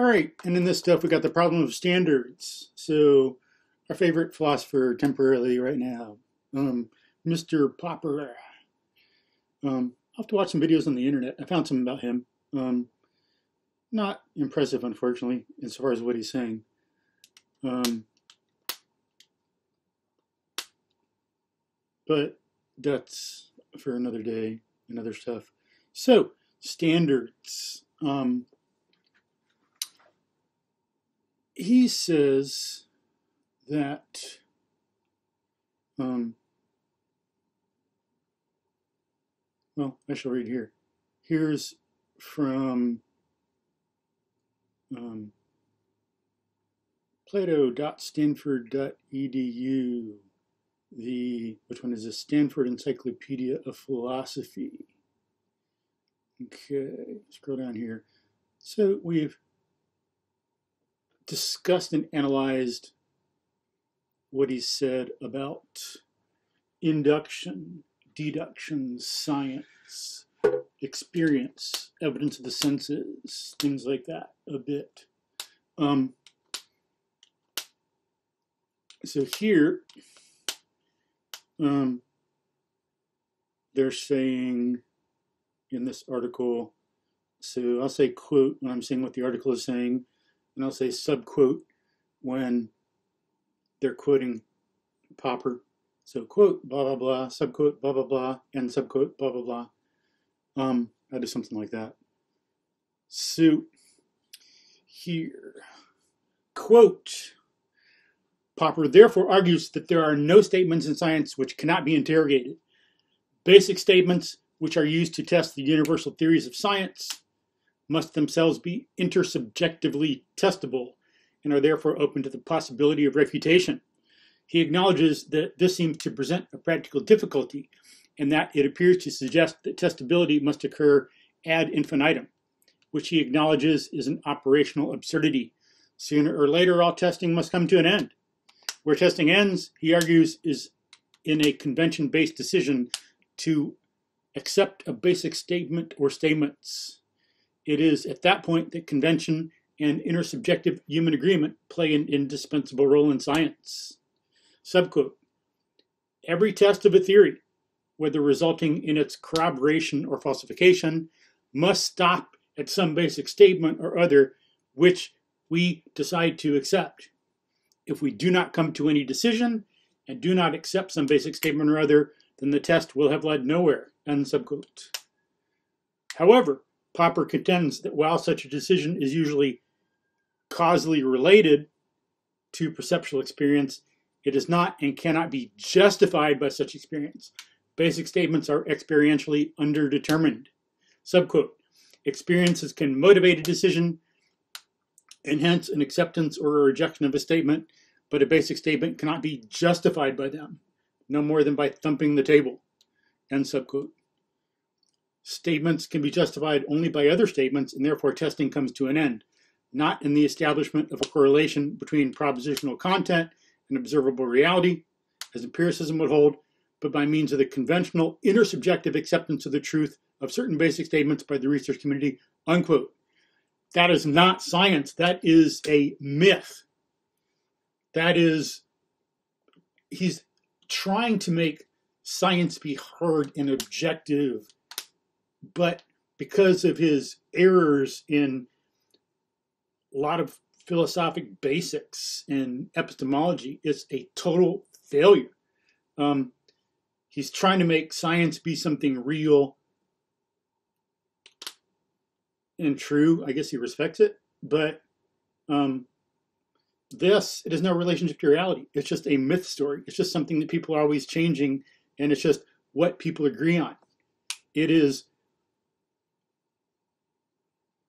All right, and in this stuff, we got the problem of standards. So, our favorite philosopher temporarily right now, Mr. Popper. I'll have to watch some videos on the internet. I found some about him. Not impressive, unfortunately, as far as what he's saying. But that's for another day and other stuff. So, standards. He says that well, I shall read here. Here's from plato.stanford.edu, which one is the Stanford Encyclopedia of Philosophy. Okay, scroll down here. So we've discussed and analyzed what he said about induction, deduction, science, experience, evidence of the senses, things like that a bit. So here, they're saying in this article, so I'll say quote when I'm saying what the article is saying, and I'll say subquote when they're quoting Popper. So quote, blah, blah, blah, subquote, blah, blah, blah, and subquote, blah, blah, blah. I do something like that. So here, quote, Popper therefore argues that there are no statements in science which cannot be interrogated. Basic statements which are used to test the universal theories of science must themselves be intersubjectively testable and are therefore open to the possibility of refutation. He acknowledges that this seems to present a practical difficulty and that it appears to suggest that testability must occur ad infinitum, which he acknowledges is an operational absurdity. Sooner or later, all testing must come to an end. Where testing ends, he argues, is in a convention-based decision to accept a basic statement or statements. It is at that point that convention and intersubjective human agreement play an indispensable role in science. Subquote, every test of a theory, whether resulting in its corroboration or falsification, must stop at some basic statement or other which we decide to accept. If we do not come to any decision and do not accept some basic statement or other, then the test will have led nowhere, end subquote. However, Popper contends that while such a decision is usually causally related to perceptual experience, it is not and cannot be justified by such experience. Basic statements are experientially underdetermined. Subquote, experiences can motivate a decision and hence an acceptance or a rejection of a statement, but a basic statement cannot be justified by them, no more than by thumping the table, end subquote. Statements can be justified only by other statements, and therefore testing comes to an end, not in the establishment of a correlation between propositional content and observable reality, as empiricism would hold, but by means of the conventional intersubjective acceptance of the truth of certain basic statements by the research community, unquote. That is not science. That is a myth. That is, he's trying to make science be hard and objective, but because of his errors in a lot of philosophic basics and epistemology, it's a total failure. He's trying to make science be something real and true. I guess he respects it, but it has no relationship to reality. It's just a myth story. It's just something that people are always changing, and it's just what people agree on. It is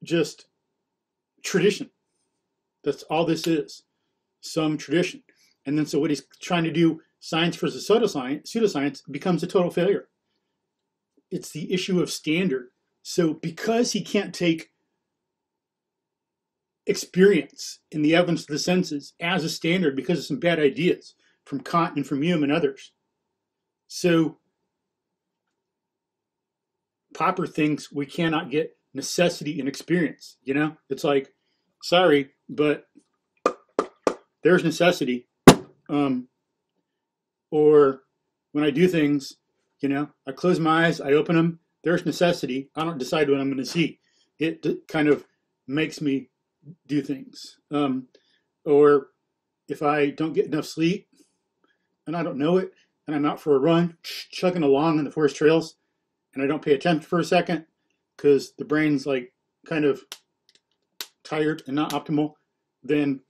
just tradition. That's all this is, some tradition. And then so what he's trying to do, science versus pseudoscience, becomes a total failure. It's the issue of standard. So because he can't take experience in the evidence of the senses as a standard because of some bad ideas from Kant and from Hume and others. So Popper thinks we cannot get necessity in experience. You know, it's like sorry, but there's necessity. Or when I do things, I close my eyes, I open them, there's necessity. I don't decide what I'm going to see. It kind of makes me do things. Or if I don't get enough sleep and I don't know it, and I'm out for a run, chugging along in the forest trails, and I don't pay attention for a second because the brain's like kind of tired and not optimal, then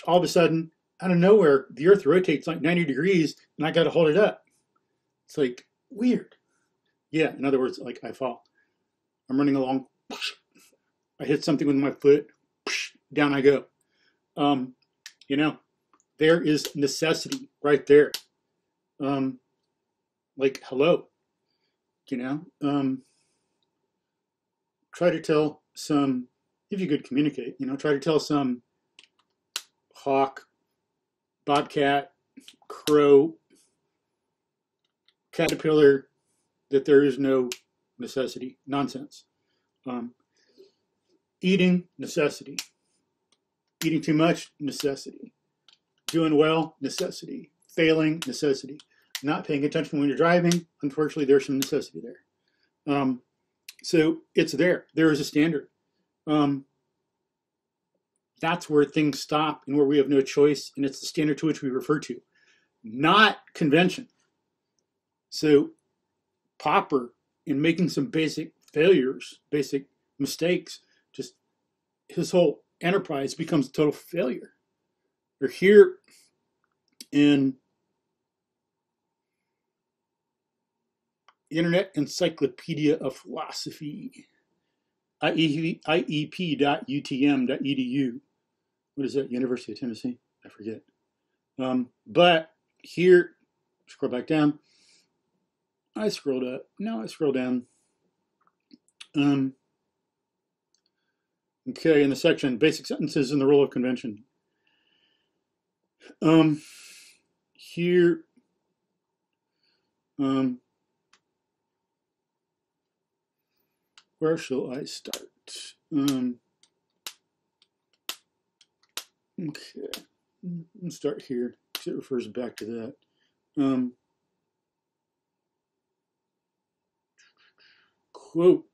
all of a sudden, out of nowhere, the earth rotates like 90 degrees and I got to hold it up. It's like weird. Yeah, in other words, like I fall. I'm running along. I hit something with my foot. Down I go. There is necessity right there. Like, hello. Try to tell some, if you could communicate, try to tell some hawk, bobcat, crow, caterpillar that there is no necessity. Nonsense. Eating, necessity. Eating too much, necessity. Doing well, necessity. Failing, necessity. Not paying attention when you're driving, unfortunately, there's some necessity there. So it's there. There is a standard. That's where things stop and where we have no choice, and it's the standard to which we refer to, not convention. So Popper, in making some basic failures, basic mistakes, just his whole enterprise becomes a total failure. We're here in Internet Encyclopedia of Philosophy, iep.utm.edu. What is that? University of Tennessee? I forget. But here, scroll back down. I scrolled up. Now I scroll down. Okay, in the section, basic sentences and the role of convention. Here, where shall I start? Okay, let's start here because it refers back to that. Quote.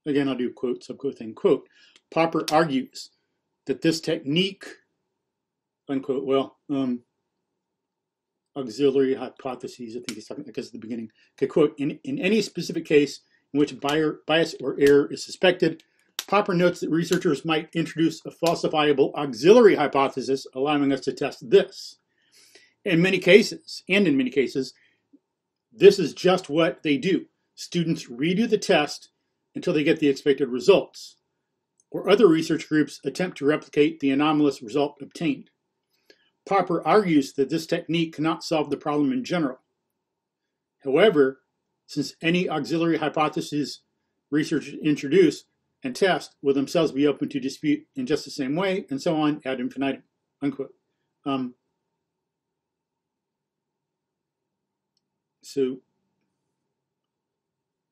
Again, I'll do quote, subquote thing. Quote, Popper argues that this technique, unquote, well, auxiliary hypotheses, I think he's talking because at the beginning. Okay, quote, in any specific case in which bias or error is suspected, Popper notes that researchers might introduce a falsifiable auxiliary hypothesis, allowing us to test this. In many cases, this is just what they do. Students redo the test until they get the expected results, or other research groups attempt to replicate the anomalous result obtained. Popper argues that this technique cannot solve the problem in general. However, since any auxiliary hypotheses researchers introduce and test will themselves be open to dispute in just the same way, and so on ad infinitum, unquote.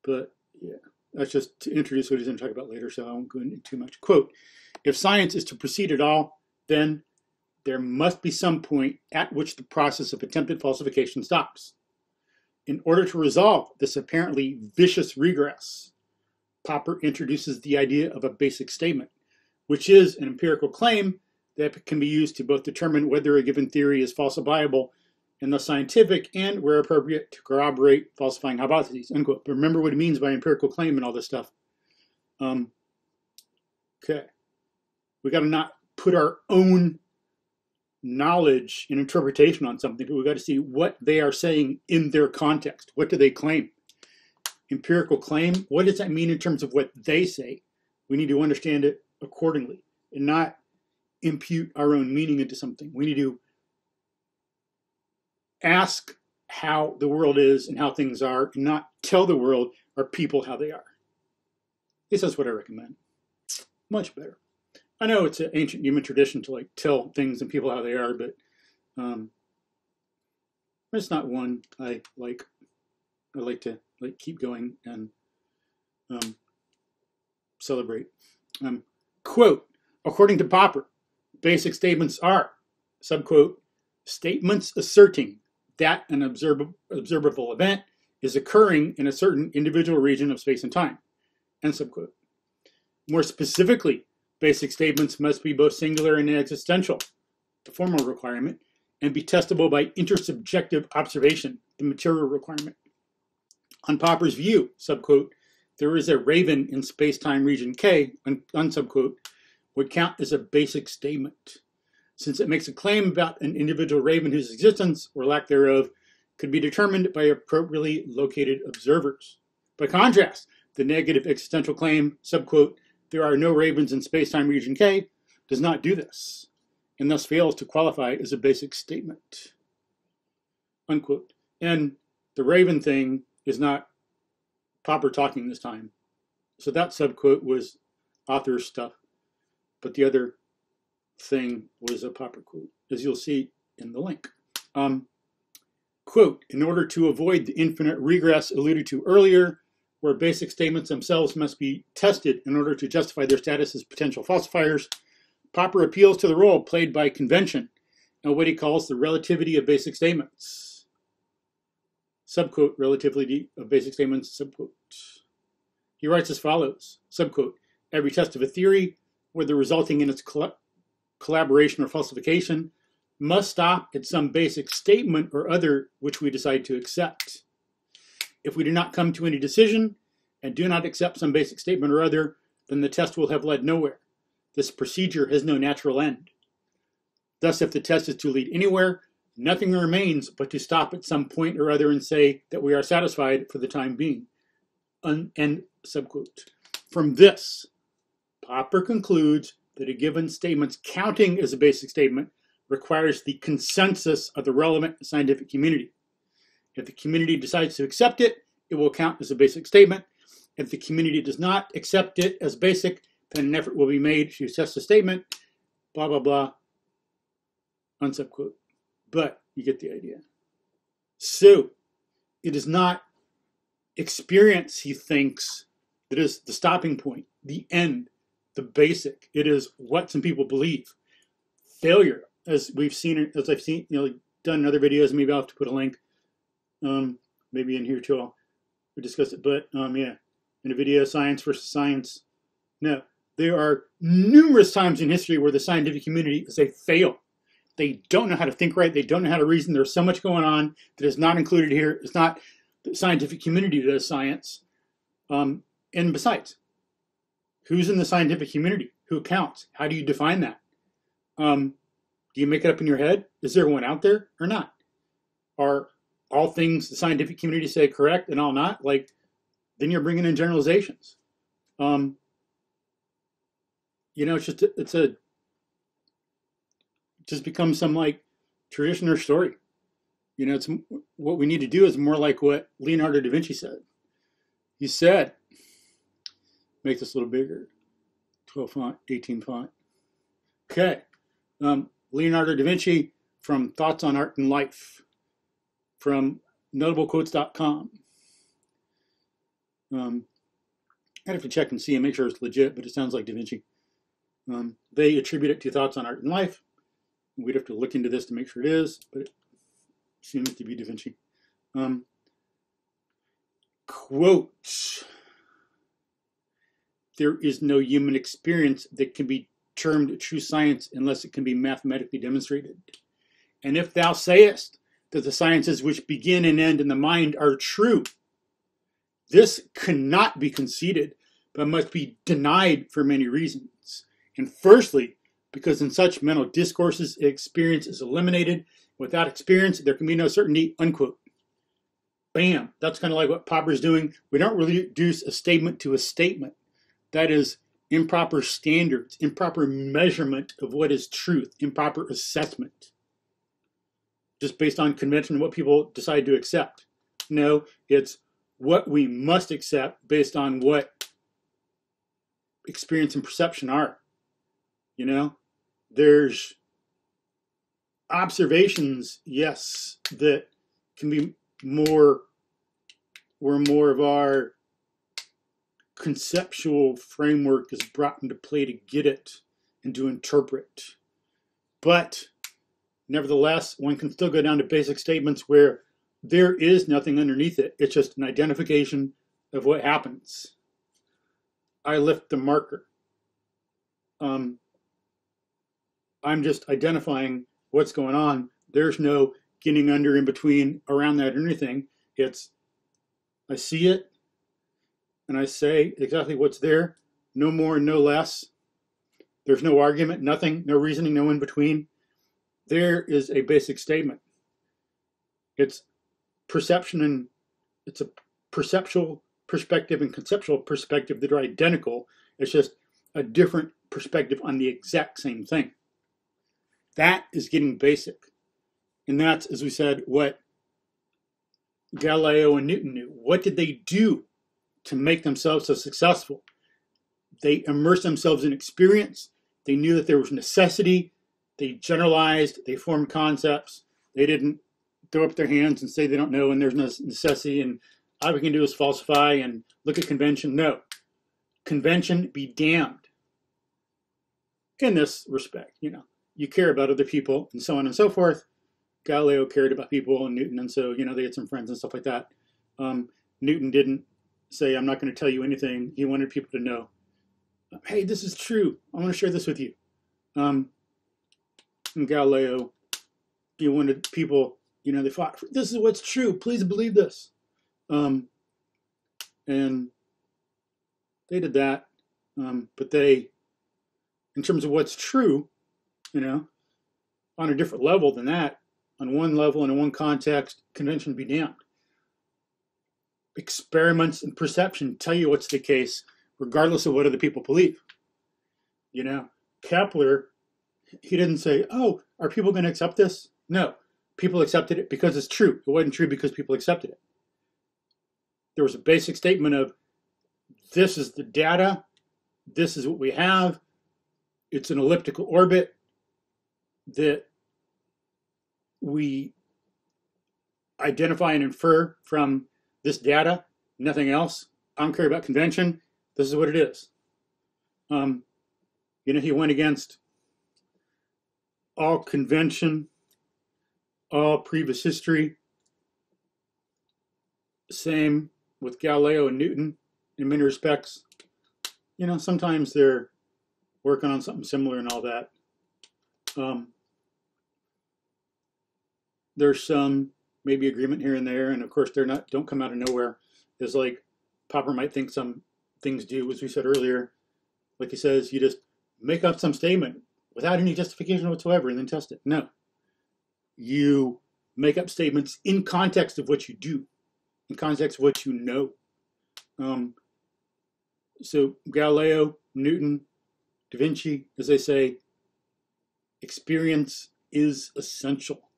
But yeah, that's just to introduce what he's going to talk about later, so I won't go into too much. Quote, if science is to proceed at all, then there must be some point at which the process of attempted falsification stops. In order to resolve this apparently vicious regress, Popper introduces the idea of a basic statement, which is an empirical claim that can be used to both determine whether a given theory is falsifiable and thus scientific, and, where appropriate, to corroborate falsifying hypotheses, unquote. But remember what he means by empirical claim and all this stuff. Okay. We got to not put our own knowledge and interpretation on something, but we got to see what they are saying in their context. What do they claim? Empirical claim, what does that mean in terms of what they say? We need to understand it accordingly and not impute our own meaning into something. We need to ask how the world is and how things are, and not tell the world or people how they are. At least that's what I recommend. Much better. I know it's an ancient human tradition to like tell things and people how they are, but it's not one I like. I like to keep going and celebrate. Quote, according to Popper, basic statements are, subquote, statements asserting that an observable event is occurring in a certain individual region of space and time, end subquote. More specifically, basic statements must be both singular and existential, the formal requirement, and be testable by intersubjective observation, the material requirement. On Popper's view, subquote, there is a raven in space-time region K, unsubquote, would count as a basic statement, since it makes a claim about an individual raven whose existence, or lack thereof, could be determined by appropriately located observers. By contrast, the negative existential claim, subquote, there are no ravens in space-time region K, does not do this, and thus fails to qualify as a basic statement, unquote. And the raven thing is not Popper talking this time. So that subquote was author's stuff, but the other thing was a Popper quote, as you'll see in the link. Quote, in order to avoid the infinite regress alluded to earlier, where basic statements themselves must be tested in order to justify their status as potential falsifiers, Popper appeals to the role played by convention and what he calls the relativity of basic statements. Subquote, relativity of basic statements, subquote. He writes as follows, subquote, every test of a theory, whether resulting in its collaboration or falsification, must stop at some basic statement or other which we decide to accept. If we do not come to any decision and do not accept some basic statement or other, then the test will have led nowhere. This procedure has no natural end. Thus, if the test is to lead anywhere, nothing remains but to stop at some point or other and say that we are satisfied for the time being. End subquote. From this, Popper concludes that a given statement's counting as a basic statement requires the consensus of the relevant scientific community. If the community decides to accept it, it will count as a basic statement. If the community does not accept it as basic, then an effort will be made to test the statement, blah, blah, blah, unsubquote. But you get the idea. So it is not experience, he thinks, that is the stopping point, the end, the basic. It is what some people believe. Failure, as we've seen, as I've seen, done in other videos, maybe I'll have to put a link, maybe in here too, we discuss it, but yeah, in a video, science versus science. No, there are numerous times in history where the scientific community is a fail. They don't know how to think right. They don't know how to reason. There's so much going on that is not included here. It's not the scientific community that does science. And besides, who's in the scientific community? Who counts? How do you define that? Do you make it up in your head? Is there one out there or not? Are all things the scientific community say correct and all not? Like, then you're bringing in generalizations. It's just becomes some like tradition or story. It's what we need to do is more like what Leonardo da Vinci said. He said, make this a little bigger, 12 font, 18 font. Okay, Leonardo da Vinci from Thoughts on Art and Life, from notablequotes.com. I'd have to check and see and make sure it's legit, but it sounds like Da Vinci. They attribute it to Thoughts on Art and Life. We'd have to look into this to make sure it is, but it seems to be Da Vinci. Quote, there is no human experience that can be termed true science unless it can be mathematically demonstrated. And if thou sayest that the sciences which begin and end in the mind are true, this cannot be conceded, but must be denied for many reasons. And firstly, because in such mental discourses, experience is eliminated. Without experience, there can be no certainty, unquote. Bam. That's kind of like what Popper's doing. We don't reduce a statement to a statement. That is improper standards, improper measurement of what is truth, improper assessment. Just based on convention and what people decide to accept. No, it's what we must accept based on what experience and perception are. There's observations, yes, that can be more of our conceptual framework is brought into play to get it and to interpret. But nevertheless, one can still go down to basic statements where there is nothing underneath it. It's just an identification of what happens. I lift the marker. I'm just identifying what's going on. There's no getting under, in between, around that, or anything. It's, I see it, and I say exactly what's there, no more and no less. There's no argument, nothing, no reasoning, no in between. There is a basic statement. It's perception, and it's a perceptual perspective and conceptual perspective that are identical. It's just a different perspective on the exact same thing. That is getting basic. And that's, as we said, what Galileo and Newton knew. What did they do to make themselves so successful? They immersed themselves in experience. They knew that there was necessity. They generalized. They formed concepts. They didn't throw up their hands and say they don't know and there's no necessity and all we can do is falsify and look at convention. No. Convention be damned. In this respect, you care about other people and so on and so forth. Galileo cared about people and Newton, and so, they had some friends and stuff like that. Newton didn't say, I'm not going to tell you anything. He wanted people to know, hey, this is true. I want to share this with you. And Galileo, he wanted people, they fought, this is what's true. Please believe this. And they did that. But they, in terms of what's true, on a different level than that, on one level and in one context, convention be damned. Experiments and perception tell you what's the case, regardless of what other people believe. Kepler, he didn't say, oh, are people going to accept this? No, people accepted it because it's true. It wasn't true because people accepted it. There was a basic statement of, this is the data, this is what we have, it's an elliptical orbit that we identify and infer from this data, nothing else. I don't care about convention. This is what it is. He went against all convention, all previous history. Same with Galileo and Newton in many respects. Sometimes they're working on something similar and all that. There's some maybe agreement here and there, and of course don't come out of nowhere. It's like Popper might think some things do, as we said earlier. Like he says, you just make up some statement without any justification whatsoever and then test it. No. You make up statements in context of what you do, in context of what you know. So Galileo, Newton, DaVinci, as they say, experience is essential.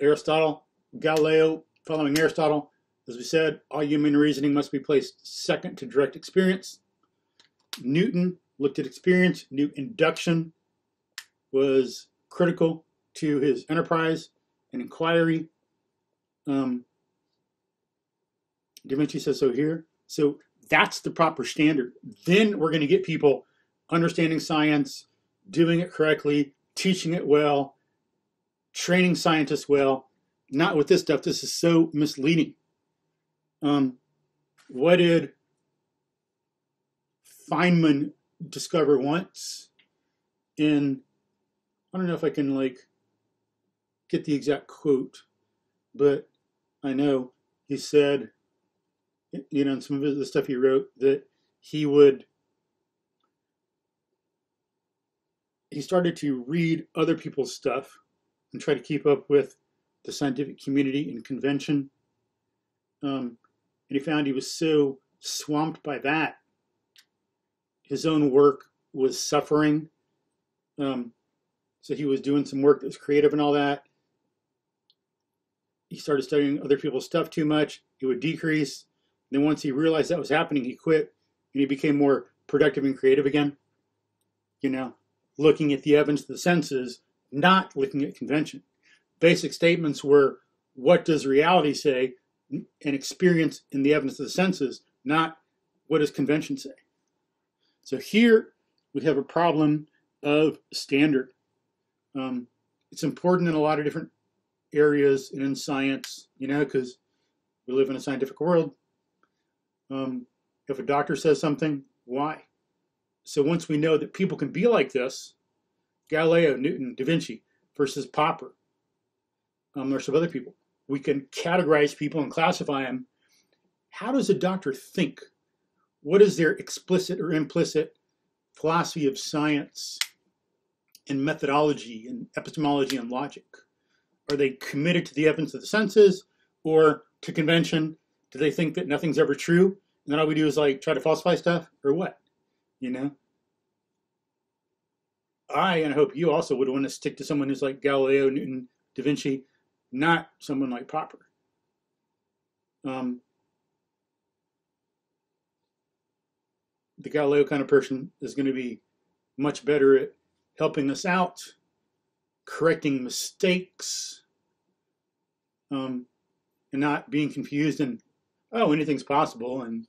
Aristotle, Galileo, following Aristotle, as we said, all human reasoning must be placed second to direct experience. Newton looked at experience, knew induction was critical to his enterprise and inquiry. DaVinci says so here. So that's the proper standard. Then we're going to get people understanding science, doing it correctly, teaching it well, training scientists well. Not with this stuff. This is so misleading. What did Feynman discover once in, I don't know if I can get the exact quote, but I know he said, in some of the stuff he wrote, that he started to read other people's stuff and try to keep up with the scientific community and convention. And he found he was so swamped by that, his own work was suffering. So he was doing some work that was creative and all that. He started studying other people's stuff too much. It would decrease. Then once he realized that was happening, he quit and he became more productive and creative again. Looking at the evidence of the senses, not looking at convention. Basic statements were, what does reality say, and experience in the evidence of the senses, not what does convention say? So here we have a problem of standard. It's important in a lot of different areas and in science, you know, because we live in a scientific world. If a doctor says something, why? So once we know that people can be like this, Galileo, Newton, DaVinci versus Popper, or some other people, we can categorize people and classify them. How does a doctor think? What is their explicit or implicit philosophy of science and methodology and epistemology and logic? Are they committed to the evidence of the senses or to convention? Do they think that nothing's ever true? And then all we do is like try to falsify stuff, or what? You know? And I hope you also would want to stick to someone who's like Galileo, Newton, DaVinci, not someone like Popper. The Galileo kind of person is going to be much better at helping us out, correcting mistakes, and not being confused and, oh, anything's possible, and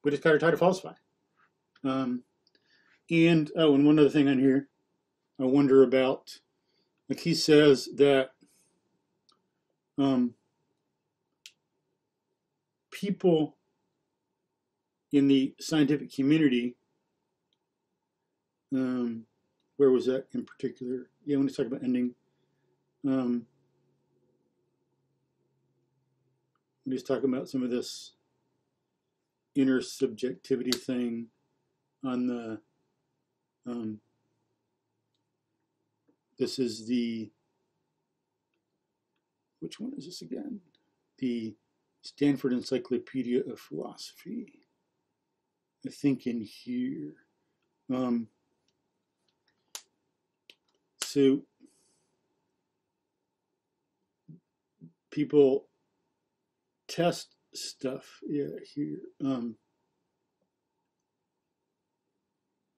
we just got to try to falsify. And one other thing on here, I wonder about, like he says that people in the scientific community, where was that in particular? Yeah, when he's talking about ending, when he's talking about some of this inner subjectivity thing on the, this is the, which one is this again? The Stanford Encyclopedia of Philosophy. I think in here. So people test stuff. Yeah, here.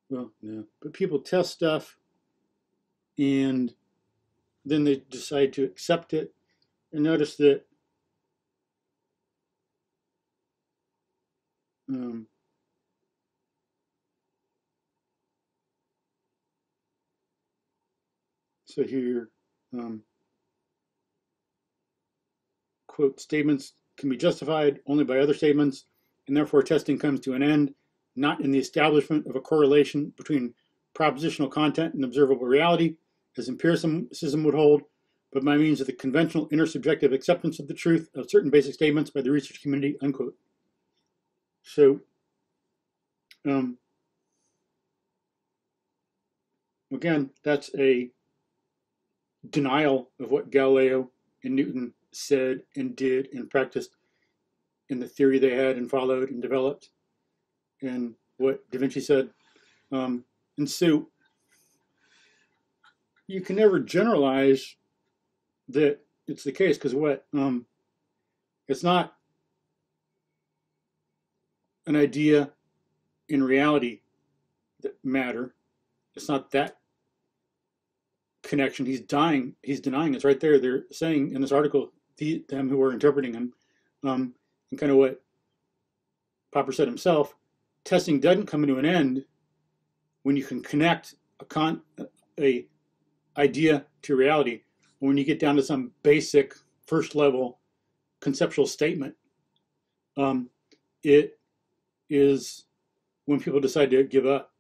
Well, no, but people test stuff and then they decide to accept it. And notice that so here, quote, statements can be justified only by other statements, and therefore testing comes to an end, not in the establishment of a correlation between propositional content and observable reality, as empiricism would hold, but by means of the conventional intersubjective acceptance of the truth of certain basic statements by the research community, unquote. So, again, that's a denial of what Galileo and Newton said and did and practiced in the theory they had and followed and developed, and what DaVinci said. And so you can never generalize that it's the case, because what it's not an idea in reality that matter. It's not that connection. He's denying it's right there. They're saying in this article, them who are interpreting him, and kind of what Popper said himself, testing doesn't come to an end when you can connect a idea to reality. When you get down to some basic first level conceptual statement, it is when people decide to give up.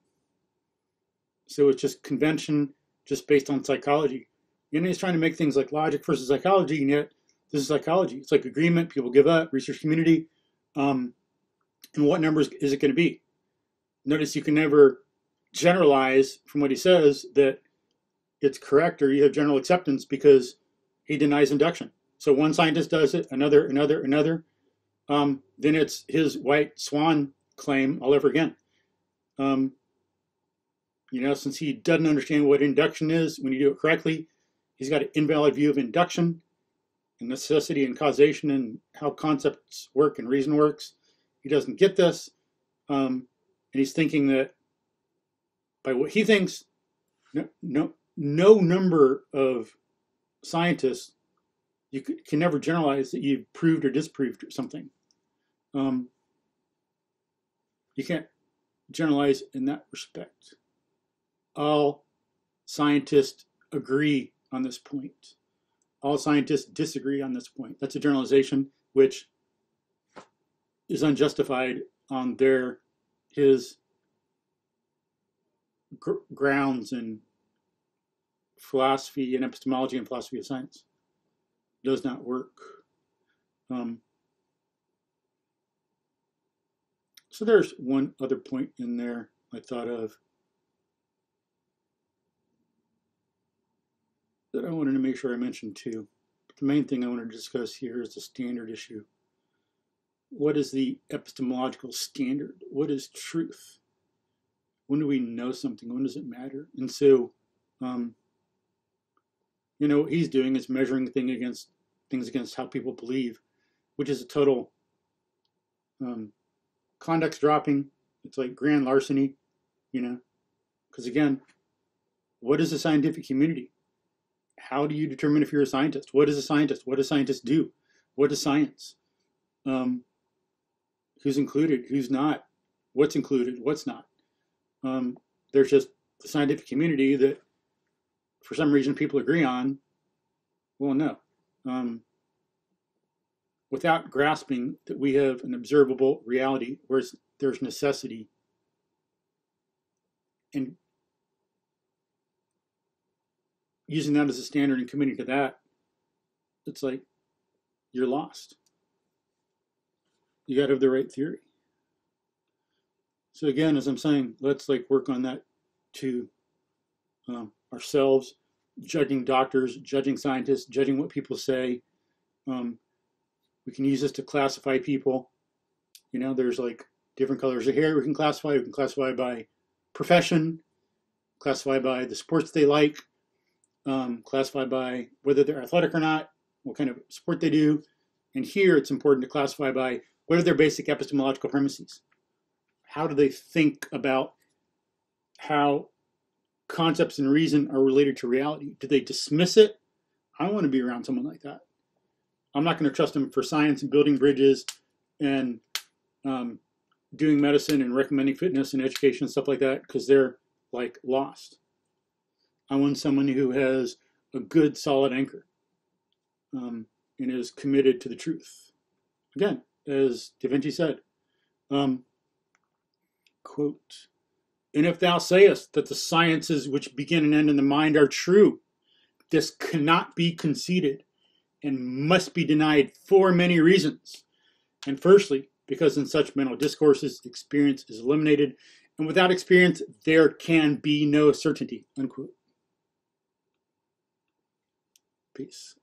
So it's just convention, just based on psychology. And he's trying to make things like logic versus psychology, and yet this is psychology. It's like agreement, people give up, research community. And what numbers is it going to be? Notice you can never generalize from what he says that it's correct or you have general acceptance, because he denies induction. So one scientist does it, another. Then it's his white swan claim all over again. Since he doesn't understand what induction is, when you do it correctly, he's got an invalid view of induction and necessity and causation and how concepts work and reason works. He doesn't get this. And he's thinking that by what he thinks, no number of scientists, you can never generalize that you've proved or disproved or something. You can't generalize in that respect. All scientists agree on this point. All scientists disagree on this point. That's a generalization which is unjustified on his grounds in philosophy and epistemology and philosophy of science. It does not work. So there's one other point in there I thought of that I wanted to make sure I mentioned too. But the main thing I want to discuss here is the standard issue. What is the epistemological standard? What is truth? When do we know something? When does it matter? And so, what he's doing is measuring things against how people believe, which is a total context dropping. It's like grand larceny, because again, what is a scientific community? How do you determine if you're a scientist? What is a scientist? What do scientists do? What is science? Who's included? Who's not? What's included? What's not? There's just the scientific community that for some reason people agree on. Well, no. Without grasping that we have an observable reality where there's necessity, and using that as a standard and committing to that, it's like you're lost. You got to have the right theory. So again, as I'm saying, let's work on that to ourselves, judging doctors, judging scientists, judging what people say. We can use this to classify people. There's different colors of hair we can classify. We can classify by profession, classify by the sports they like, classify by whether they're athletic or not, what kind of sport they do. And here it's important to classify by what are their basic epistemological premises. How do they think about how concepts and reason are related to reality? Do they dismiss it? I don't want to be around someone like that. I'm not going to trust them for science and building bridges and doing medicine and recommending fitness and education and stuff like that, because they're lost. I want someone who has a good, solid anchor and is committed to the truth. Again, as DaVinci said, quote, "And if thou sayest that the sciences which begin and end in the mind are true, this cannot be conceded and must be denied for many reasons. And firstly, because in such mental discourses, experience is eliminated, and without experience, there can be no certainty," unquote. Peace.